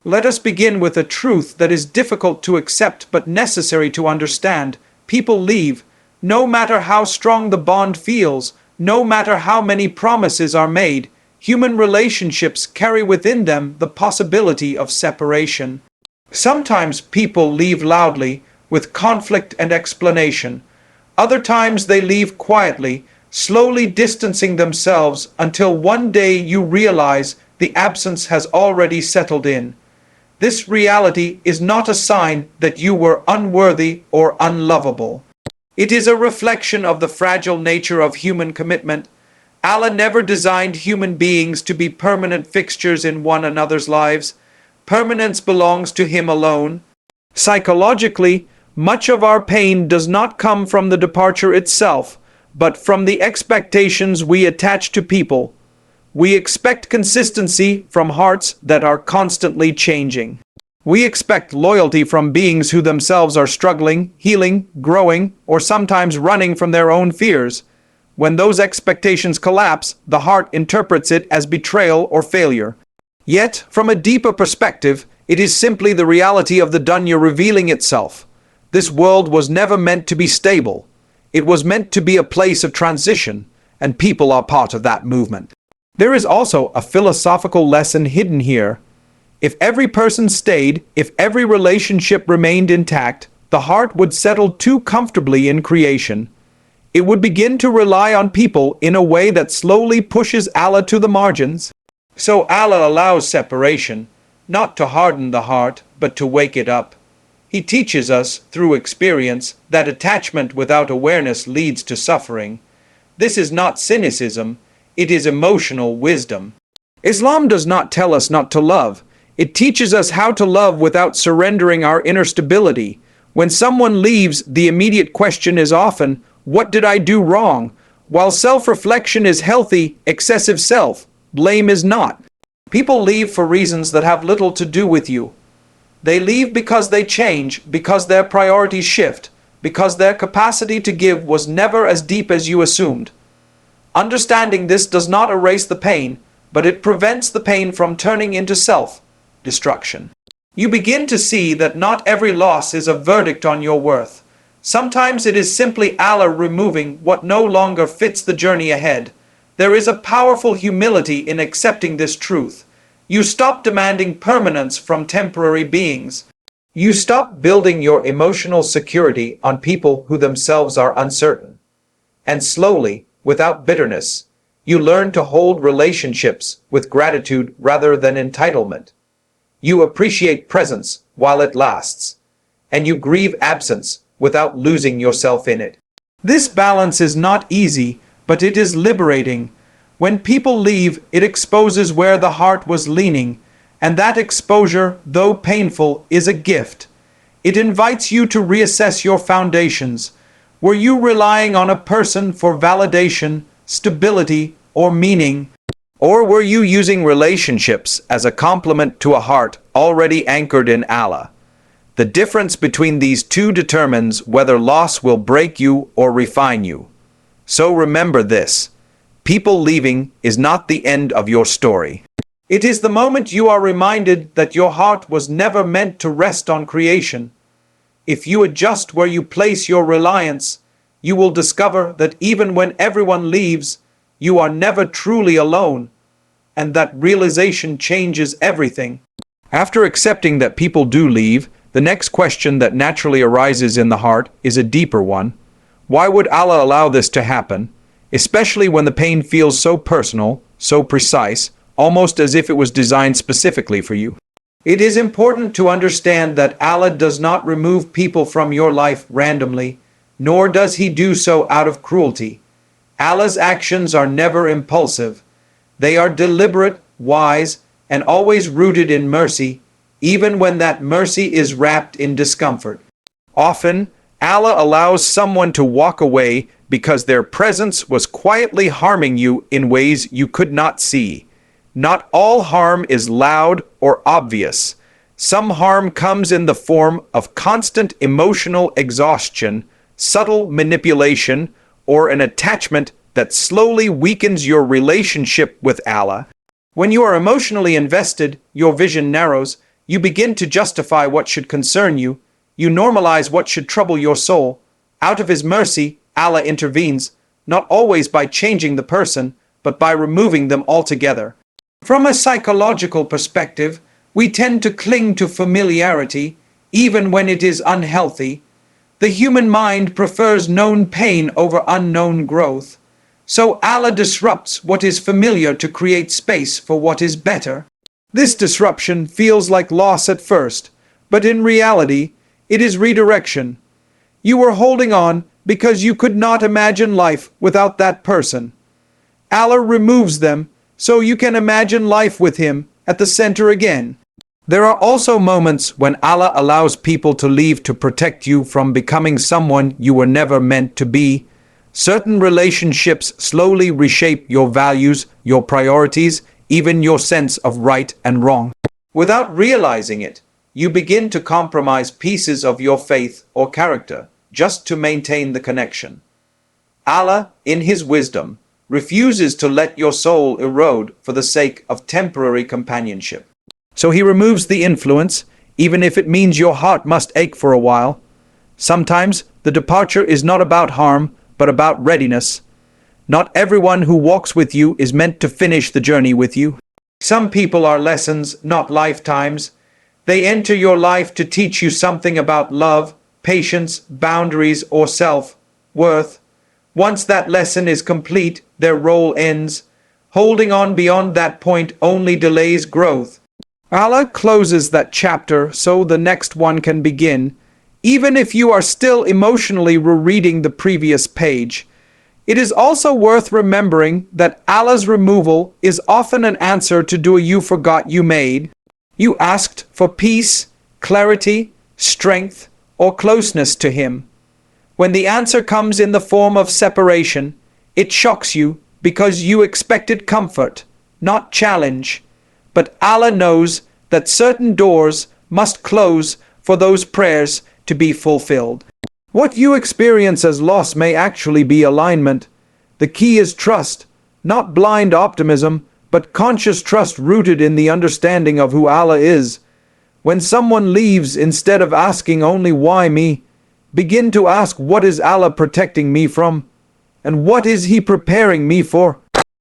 Let us begin with a truth that is difficult to accept but necessary to understand. People leave. No matter how strong the bond feels, no matter how many promises are made, human relationships carry within them the possibility of separation. Sometimes people leave loudly, with conflict and explanation. Other times they leave quietly, slowly distancing themselves until one day you realize the absence has already settled in. This reality is not a sign that you were unworthy or unlovable. It is a reflection of the fragile nature of human commitment. Allah never designed human beings to be permanent fixtures in one another's lives. Permanence belongs to Him alone. Psychologically, much of our pain does not come from the departure itself, but from the expectations we attach to people. We expect consistency from hearts that are constantly changing. We expect loyalty from beings who themselves are struggling, healing, growing, or sometimes running from their own fears. When those expectations collapse, the heart interprets it as betrayal or failure. Yet, from a deeper perspective, it is simply the reality of the dunya revealing itself. This world was never meant to be stable. It was meant to be a place of transition, and people are part of that movement. There is also a philosophical lesson hidden here. If every person stayed, if every relationship remained intact, the heart would settle too comfortably in creation. It would begin to rely on people in a way that slowly pushes Allah to the margins. So Allah allows separation, not to harden the heart, but to wake it up. He teaches us, through experience, that attachment without awareness leads to suffering. This is not cynicism, it is emotional wisdom. Islam does not tell us not to love. It teaches us how to love without surrendering our inner stability. When someone leaves, the immediate question is often, what did I do wrong? While self-reflection is healthy, excessive self-blame is not. People leave for reasons that have little to do with you. They leave because they change, because their priorities shift, because their capacity to give was never as deep as you assumed. Understanding this does not erase the pain, but it prevents the pain from turning into self-destruction. You begin to see that not every loss is a verdict on your worth. Sometimes it is simply Allah removing what no longer fits the journey ahead. There is a powerful humility in accepting this truth. You stop demanding permanence from temporary beings. You stop building your emotional security on people who themselves are uncertain. And slowly, without bitterness, you learn to hold relationships with gratitude rather than entitlement. You appreciate presence while it lasts, and you grieve absence without losing yourself in it. This balance is not easy, but it is liberating. When people leave, it exposes where the heart was leaning, and that exposure, though painful, is a gift. It invites you to reassess your foundations. Were you relying on a person for validation, stability, or meaning? Or were you using relationships as a complement to a heart already anchored in Allah? The difference between these two determines whether loss will break you or refine you. So remember this: people leaving is not the end of your story. It is the moment you are reminded that your heart was never meant to rest on creation. If you adjust where you place your reliance, you will discover that even when everyone leaves, you are never truly alone, and that realization changes everything. After accepting that people do leave, the next question that naturally arises in the heart is a deeper one. Why would Allah allow this to happen, especially when the pain feels so personal, so precise, almost as if it was designed specifically for you? It is important to understand that Allah does not remove people from your life randomly, nor does He do so out of cruelty. Allah's actions are never impulsive. They are deliberate, wise, and always rooted in mercy, even when that mercy is wrapped in discomfort. Often, Allah allows someone to walk away because their presence was quietly harming you in ways you could not see. Not all harm is loud or obvious. Some harm comes in the form of constant emotional exhaustion, subtle manipulation, or an attachment that slowly weakens your relationship with Allah. When you are emotionally invested, your vision narrows, You begin to justify what should concern you. You normalize what should trouble your soul. Out of His mercy, Allah intervenes, not always by changing the person, but by removing them altogether. From a psychological perspective, we tend to cling to familiarity, even when it is unhealthy. The human mind prefers known pain over unknown growth. So Allah disrupts what is familiar to create space for what is better. This disruption feels like loss at first, but in reality, it is redirection. You were holding on because you could not imagine life without that person. Allah removes them so you can imagine life with Him at the center again. There are also moments when Allah allows people to leave to protect you from becoming someone you were never meant to be. Certain relationships slowly reshape your values, your priorities, even your sense of right and wrong. Without realizing it, you begin to compromise pieces of your faith or character just to maintain the connection. Allah, in His wisdom, refuses to let your soul erode for the sake of temporary companionship. So He removes the influence, even if it means your heart must ache for a while. Sometimes the departure is not about harm, but about readiness. Not everyone who walks with you is meant to finish the journey with you. Some people are lessons, not lifetimes. They enter your life to teach you something about love, patience, boundaries, or self-worth. Once that lesson is complete, their role ends. Holding on beyond that point only delays growth. Allah closes that chapter so the next one can begin, even if you are still emotionally rereading the previous page. It is also worth remembering that Allah's removal is often an answer to a you forgot you made. You asked for peace, clarity, strength, or closeness to Him. When the answer comes in the form of separation, it shocks you because you expected comfort, not challenge. But Allah knows that certain doors must close for those prayers to be fulfilled. What you experience as loss may actually be alignment. The key is trust, not blind optimism, but conscious trust rooted in the understanding of who Allah is. When someone leaves, instead of asking only why me, begin to ask what is Allah protecting me from, and what is He preparing me for.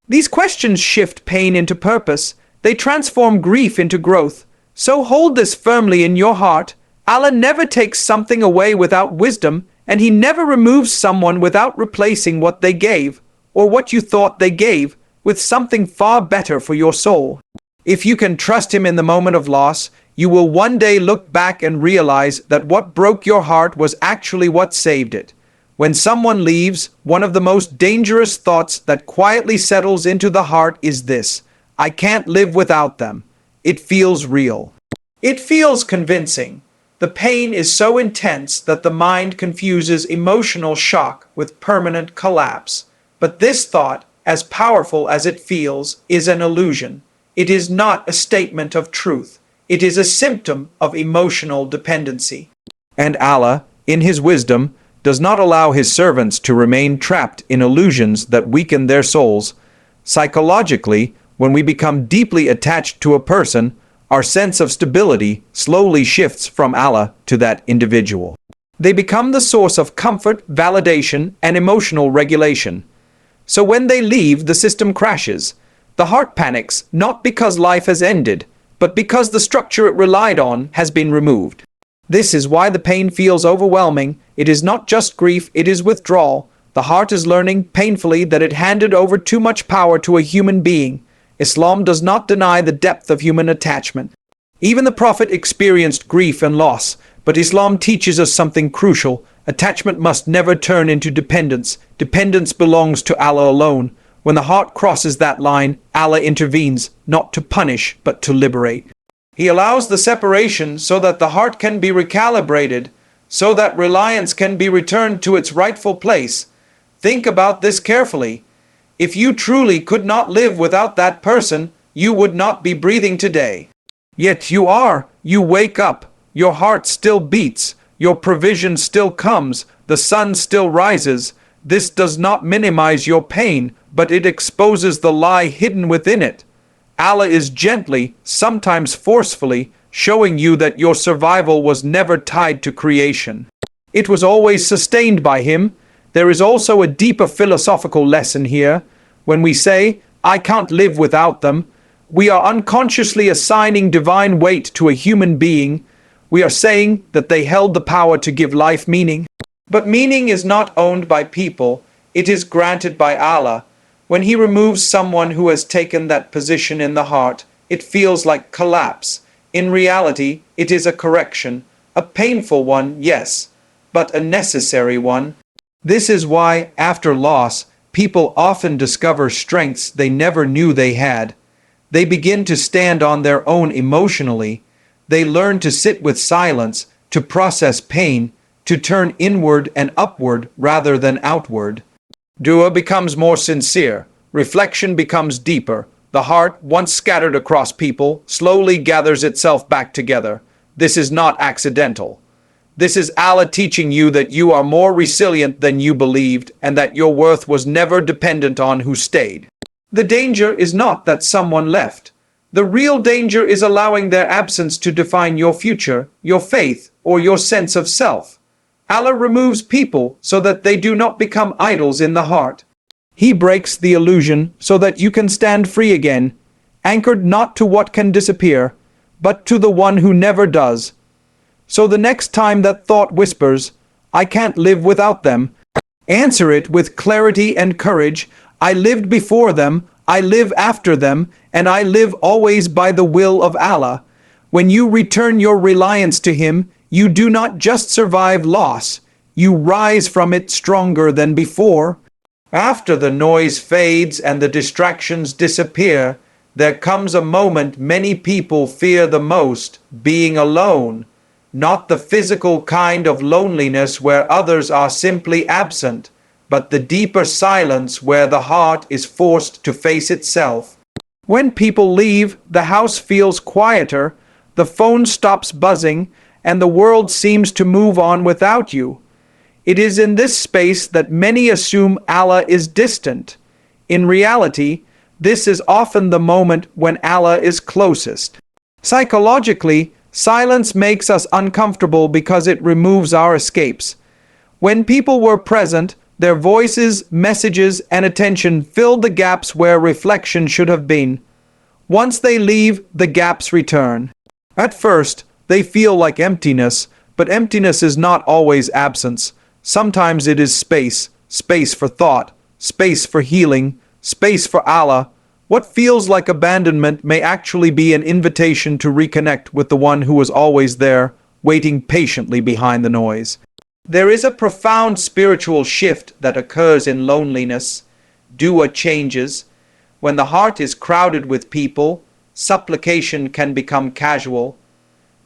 These questions shift pain into purpose. They transform grief into growth. So hold this firmly in your heart. Allah never takes something away without wisdom, and He never removes someone without replacing what they gave, or what you thought they gave, with something far better for your soul. If you can trust Him in the moment of loss, you will one day look back and realize that what broke your heart was actually what saved it. When someone leaves, one of the most dangerous thoughts that quietly settles into the heart is this: I can't live without them. It feels real. It feels convincing. The pain is so intense that the mind confuses emotional shock with permanent collapse. But this thought, as powerful as it feels, is an illusion. It is not a statement of truth. It is a symptom of emotional dependency. And Allah, in His wisdom, does not allow His servants to remain trapped in illusions that weaken their souls. Psychologically, when we become deeply attached to a person, our sense of stability slowly shifts from Allah to that individual. They become the source of comfort, validation, and emotional regulation. So when they leave, the system crashes. The heart panics, not because life has ended, but because the structure it relied on has been removed. This is why the pain feels overwhelming. It is not just grief, it is withdrawal. The heart is learning painfully that it handed over too much power to a human being. Islam does not deny the depth of human attachment. Even the Prophet experienced grief and loss, but Islam teaches us something crucial. Attachment must never turn into dependence. Dependence belongs to Allah alone. When the heart crosses that line, Allah intervenes, not to punish, but to liberate. He allows the separation so that the heart can be recalibrated, so that reliance can be returned to its rightful place. Think about this carefully. If you truly could not live without that person, you would not be breathing today. Yet you are. You wake up. Your heart still beats. Your provision still comes. The sun still rises. This does not minimize your pain, but it exposes the lie hidden within it. Allah is gently, sometimes forcefully, showing you that your survival was never tied to creation. It was always sustained by Him. There is also a deeper philosophical lesson here. When we say, "I can't live without them," we are unconsciously assigning divine weight to a human being. We are saying that they held the power to give life meaning. But meaning is not owned by people, it is granted by Allah. When He removes someone who has taken that position in the heart, it feels like collapse. In reality, it is a correction, a painful one, yes, but a necessary one. This is why, after loss, people often discover strengths they never knew they had. They begin to stand on their own emotionally. They learn to sit with silence, to process pain, to turn inward and upward rather than outward. Dua becomes more sincere. Reflection becomes deeper. The heart, once scattered across people, slowly gathers itself back together. This is not accidental. This is Allah teaching you that you are more resilient than you believed and that your worth was never dependent on who stayed. The danger is not that someone left. The real danger is allowing their absence to define your future, your faith, or your sense of self. Allah removes people so that they do not become idols in the heart. He breaks the illusion so that you can stand free again, anchored not to what can disappear, but to the one who never does. So the next time that thought whispers, "I can't live without them," answer it with clarity and courage. I lived before them, I live after them, and I live always by the will of Allah. When you return your reliance to Him, you do not just survive loss, you rise from it stronger than before. After the noise fades and the distractions disappear, there comes a moment many people fear the most, being alone. Not the physical kind of loneliness where others are simply absent, but the deeper silence where the heart is forced to face itself. When people leave, the house feels quieter, the phone stops buzzing, and the world seems to move on without you. It is in this space that many assume Allah is distant. In reality, this is often the moment when Allah is closest. Psychologically, silence makes us uncomfortable because it removes our escapes. When people were present, their voices, messages, and attention filled the gaps where reflection should have been. Once they leave, the gaps return. At first, they feel like emptiness, but emptiness is not always absence. Sometimes it is space, space for thought, space for healing, space for Allah. What feels like abandonment may actually be an invitation to reconnect with the one who was always there, waiting patiently behind the noise. There is a profound spiritual shift that occurs in loneliness. Dua changes. When the heart is crowded with people, supplication can become casual.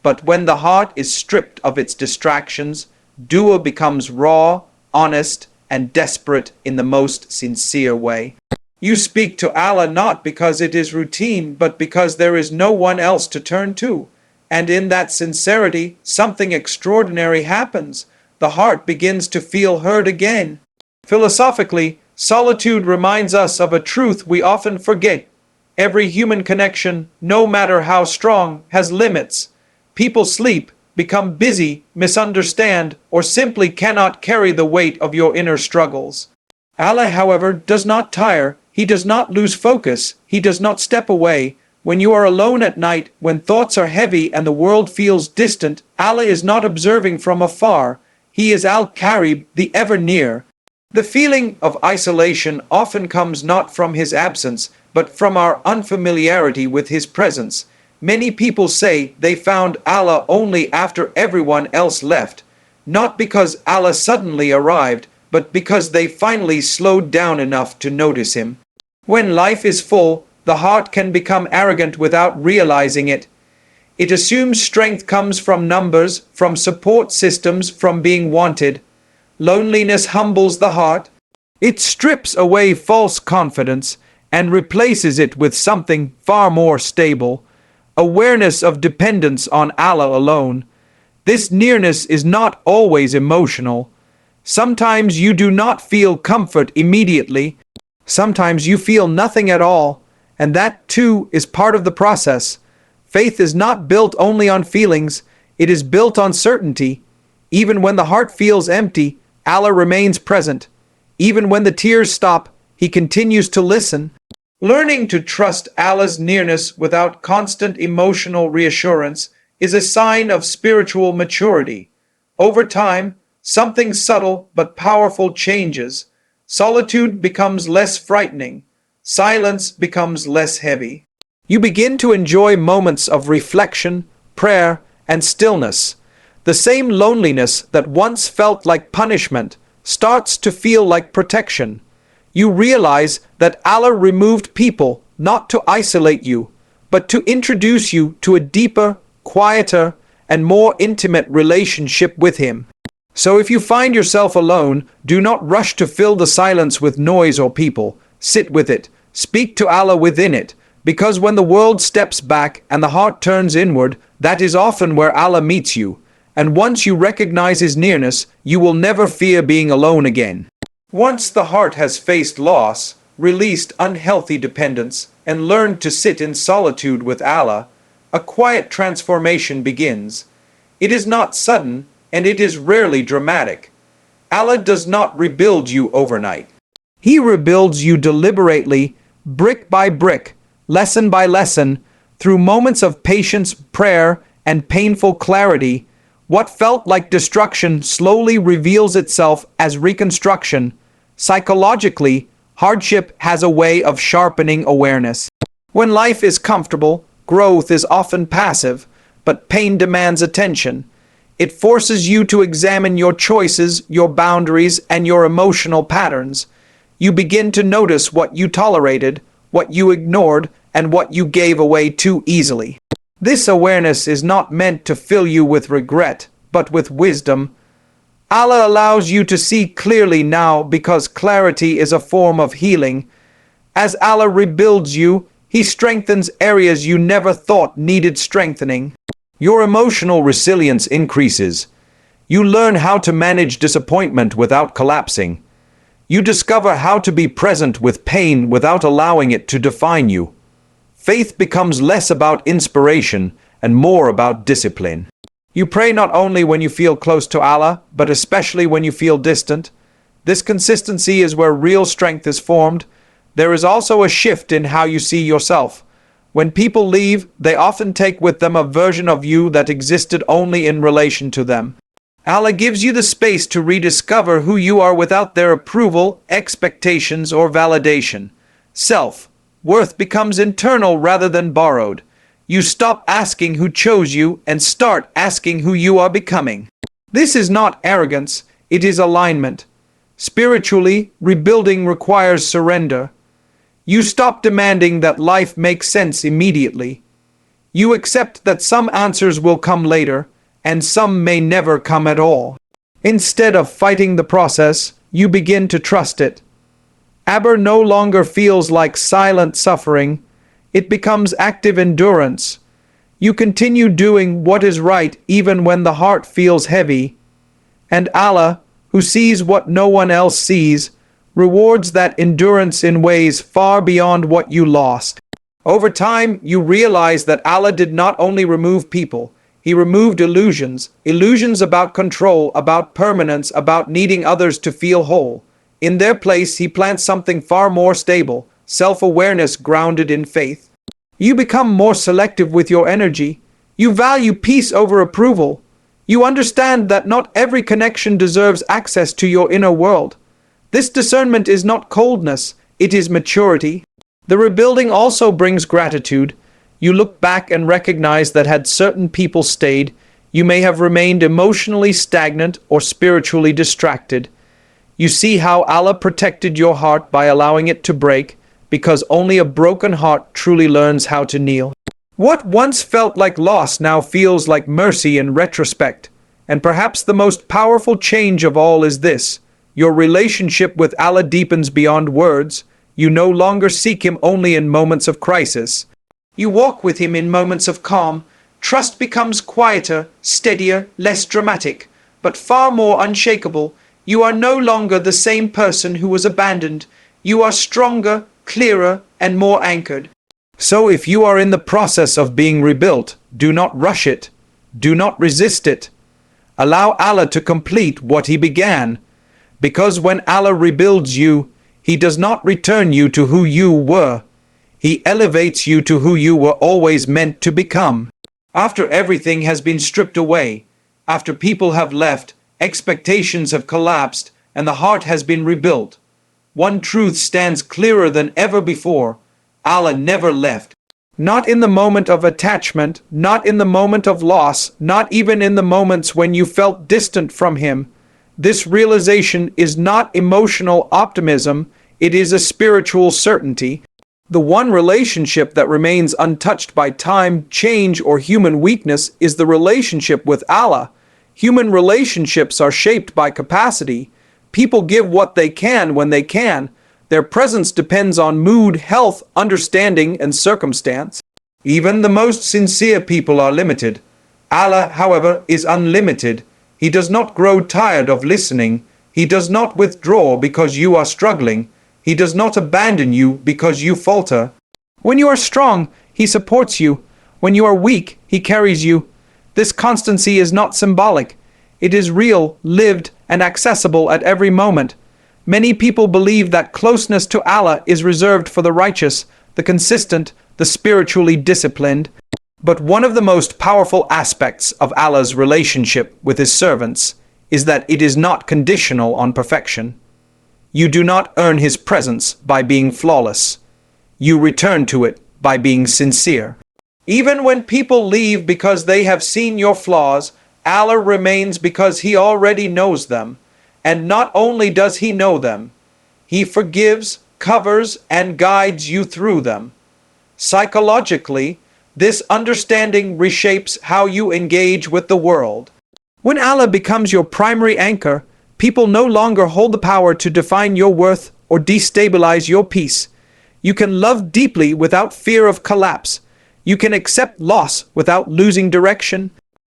But when the heart is stripped of its distractions, dua becomes raw, honest, and desperate in the most sincere way. You speak to Allah not because it is routine, but because there is no one else to turn to. And in that sincerity, something extraordinary happens. The heart begins to feel heard again. Philosophically, solitude reminds us of a truth we often forget. Every human connection, no matter how strong, has limits. People sleep, become busy, misunderstand, or simply cannot carry the weight of your inner struggles. Allah, however, does not tire. He does not lose focus. He does not step away. When you are alone at night, when thoughts are heavy and the world feels distant, Allah is not observing from afar. He is Al-Qarib, the ever-near. The feeling of isolation often comes not from His absence, but from our unfamiliarity with His presence. Many people say they found Allah only after everyone else left, not because Allah suddenly arrived, but because they finally slowed down enough to notice Him. When life is full, the heart can become arrogant without realizing it. It assumes strength comes from numbers, from support systems, from being wanted. Loneliness humbles the heart. It strips away false confidence and replaces it with something far more stable. Awareness of dependence on Allah alone. This nearness is not always emotional. Sometimes you do not feel comfort immediately. Sometimes you feel nothing at all, and that too is part of the process. Faith is not built only on feelings, it is built on certainty. Even when the heart feels empty, Allah remains present. Even when the tears stop, He continues to listen. Learning to trust Allah's nearness without constant emotional reassurance is a sign of spiritual maturity. Over time, something subtle but powerful changes. Solitude becomes less frightening. Silence becomes less heavy. You begin to enjoy moments of reflection, prayer, and stillness. The same loneliness that once felt like punishment starts to feel like protection. You realize that Allah removed people not to isolate you, but to introduce you to a deeper, quieter, and more intimate relationship with Him. So if you find yourself alone, do not rush to fill the silence with noise or people. Sit with it. Speak to Allah within it. Because when the world steps back and the heart turns inward, that is often where Allah meets you. And once you recognize His nearness, you will never fear being alone again. Once the heart has faced loss, released unhealthy dependence, and learned to sit in solitude with Allah, a quiet transformation begins. It is not sudden, and it is rarely dramatic. Allah does not rebuild you overnight. He rebuilds you deliberately, brick by brick, lesson by lesson, through moments of patience, prayer, and painful clarity. What felt like destruction slowly reveals itself as reconstruction. Psychologically, hardship has a way of sharpening awareness. When life is comfortable, growth is often passive, but pain demands attention. It forces you to examine your choices, your boundaries, and your emotional patterns. You begin to notice what you tolerated, what you ignored, and what you gave away too easily. This awareness is not meant to fill you with regret, but with wisdom. Allah allows you to see clearly now because clarity is a form of healing. As Allah rebuilds you, He strengthens areas you never thought needed strengthening. Your emotional resilience increases. You learn how to manage disappointment without collapsing. You discover how to be present with pain without allowing it to define you. Faith becomes less about inspiration and more about discipline. You pray not only when you feel close to Allah, but especially when you feel distant. This consistency is where real strength is formed. There is also a shift in how you see yourself. When people leave, they often take with them a version of you that existed only in relation to them. Allah gives you the space to rediscover who you are without their approval, expectations, or validation. Self-worth becomes internal rather than borrowed. You stop asking who chose you and start asking who you are becoming. This is not arrogance, it is alignment. Spiritually, rebuilding requires surrender. You stop demanding that life makes sense immediately. You accept that some answers will come later, and some may never come at all. Instead of fighting the process, you begin to trust it. Sabr no longer feels like silent suffering. It becomes active endurance. You continue doing what is right even when the heart feels heavy. And Allah, who sees what no one else sees, rewards that endurance in ways far beyond what you lost. Over time, you realize that Allah did not only remove people, He removed illusions. Illusions about control, about permanence, about needing others to feel whole. In their place, He plants something far more stable, self-awareness grounded in faith. You become more selective with your energy. You value peace over approval. You understand that not every connection deserves access to your inner world. This discernment is not coldness, it is maturity. The rebuilding also brings gratitude. You look back and recognize that had certain people stayed, you may have remained emotionally stagnant or spiritually distracted. You see how Allah protected your heart by allowing it to break, because only a broken heart truly learns how to kneel. What once felt like loss now feels like mercy in retrospect. And perhaps the most powerful change of all is this: your relationship with Allah deepens beyond words. You no longer seek Him only in moments of crisis. You walk with Him in moments of calm. Trust becomes quieter, steadier, less dramatic, but far more unshakable. You are no longer the same person who was abandoned. You are stronger, clearer, and more anchored. So if you are in the process of being rebuilt, do not rush it. Do not resist it. Allow Allah to complete what He began, because when Allah rebuilds you, He does not return you to who you were. He elevates you to who you were always meant to become. After everything has been stripped away, after people have left, expectations have collapsed, and the heart has been rebuilt, one truth stands clearer than ever before: Allah never left. Not in the moment of attachment, not in the moment of loss, not even in the moments when you felt distant from Him. This realization is not emotional optimism, it is a spiritual certainty. The one relationship that remains untouched by time, change, or human weakness is the relationship with Allah. Human relationships are shaped by capacity. People give what they can when they can. Their presence depends on mood, health, understanding, and circumstance. Even the most sincere people are limited. Allah, however, is unlimited. He does not grow tired of listening. He does not withdraw because you are struggling. He does not abandon you because you falter. When you are strong, He supports you. When you are weak, He carries you. This constancy is not symbolic. It is real, lived, and accessible at every moment. Many people believe that closeness to Allah is reserved for the righteous, the consistent, the spiritually disciplined. But one of the most powerful aspects of Allah's relationship with His servants is that it is not conditional on perfection. You do not earn His presence by being flawless. You return to it by being sincere. Even when people leave because they have seen your flaws, Allah remains because He already knows them. And not only does He know them, He forgives, covers, and guides you through them. Psychologically, this understanding reshapes how you engage with the world. When Allah becomes your primary anchor, people no longer hold the power to define your worth or destabilize your peace. You can love deeply without fear of collapse. You can accept loss without losing direction.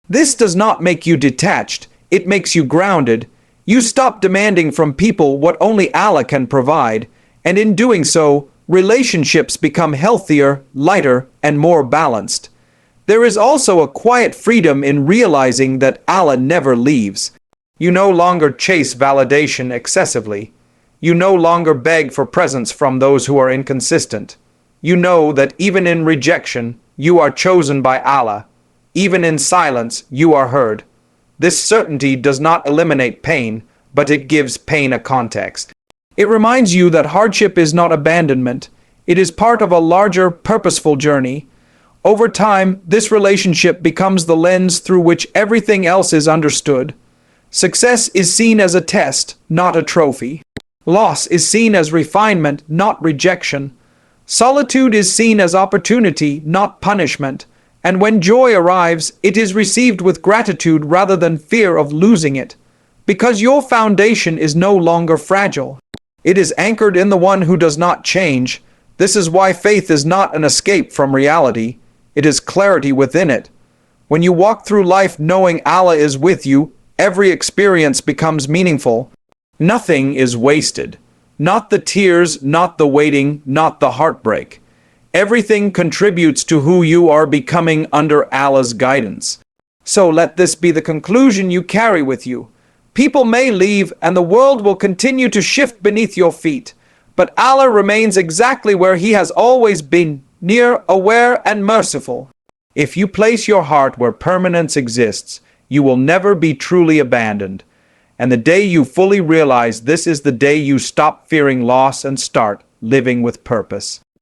This does not make you detached, it makes you grounded. You stop demanding from people what only Allah can provide, and in doing so, relationships become healthier, lighter, and more balanced. There is also a quiet freedom in realizing that Allah never leaves. You no longer chase validation excessively. You no longer beg for presence from those who are inconsistent. You know that even in rejection, you are chosen by Allah. Even in silence, you are heard. This certainty does not eliminate pain, but it gives pain a context. It reminds you that hardship is not abandonment. It is part of a larger, purposeful journey. Over time, this relationship becomes the lens through which everything else is understood. Success is seen as a test, not a trophy. Loss is seen as refinement, not rejection. Solitude is seen as opportunity, not punishment. And when joy arrives, it is received with gratitude rather than fear of losing it. Because your foundation is no longer fragile. It is anchored in the one who does not change. This is why faith is not an escape from reality. It is clarity within it. When you walk through life knowing Allah is with you, every experience becomes meaningful. Nothing is wasted. Not the tears, not the waiting, not the heartbreak. Everything contributes to who you are becoming under Allah's guidance. So let this be the conclusion you carry with you. People may leave and the world will continue to shift beneath your feet, but Allah remains exactly where He has always been, near, aware, and merciful. If you place your heart where permanence exists, you will never be truly abandoned. And the day you fully realize this is the day you stop fearing loss and start living with purpose.